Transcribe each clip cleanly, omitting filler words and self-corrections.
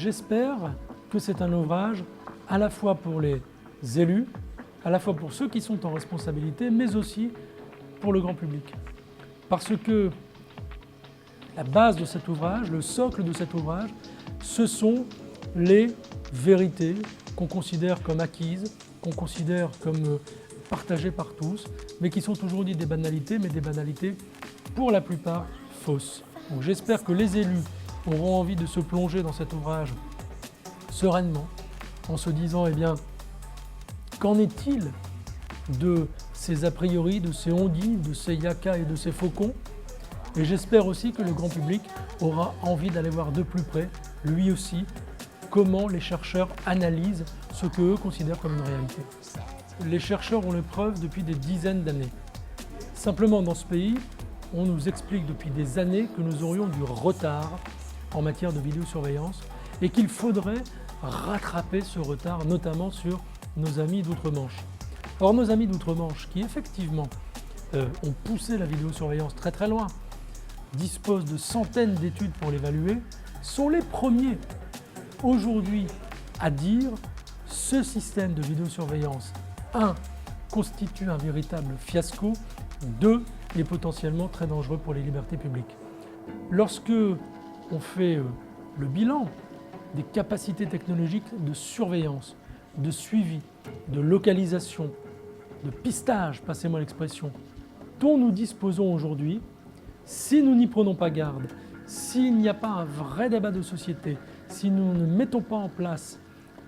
j'espère que c'est un ouvrage à la fois pour les élus, à la fois pour ceux qui sont en responsabilité, mais aussi pour le grand public. Parce que la base de cet ouvrage, le socle de cet ouvrage, ce sont les vérités qu'on considère comme acquises, qu'on considère comme partagées par tous, mais qui sont aujourd'hui des banalités, mais des banalités pour la plupart fausses. Donc j'espère que les élus auront envie de se plonger dans cet ouvrage sereinement, en se disant, eh bien, qu'en est-il de ces a priori, de ces ondines, de ces yakas et de ces faucons? Et j'espère aussi que le grand public aura envie d'aller voir de plus près, lui aussi, comment les chercheurs analysent ce qu'eux considèrent comme une réalité. Les chercheurs ont le preuve depuis des dizaines d'années. Simplement, dans ce pays, on nous explique depuis des années que nous aurions du retard en matière de vidéosurveillance et qu'il faudrait rattraper ce retard, notamment sur nos amis d'outre-Manche. Or, nos amis d'outre-Manche, qui effectivement ont poussé la vidéosurveillance très très loin, disposent de centaines d'études pour l'évaluer, sont les premiers aujourd'hui à dire ce système de vidéosurveillance, 1, constitue un véritable fiasco, 2, est potentiellement très dangereux pour les libertés publiques. Lorsque on fait le bilan des capacités technologiques de surveillance, de suivi, de localisation, de pistage, passez-moi l'expression, dont nous disposons aujourd'hui, si nous n'y prenons pas garde, s'il n'y a pas un vrai débat de société, si nous ne mettons pas en place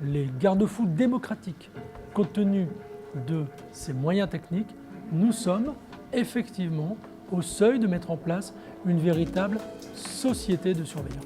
les garde-fous démocratiques compte tenu de ces moyens techniques, nous sommes effectivement au seuil de mettre en place une véritable société de surveillance.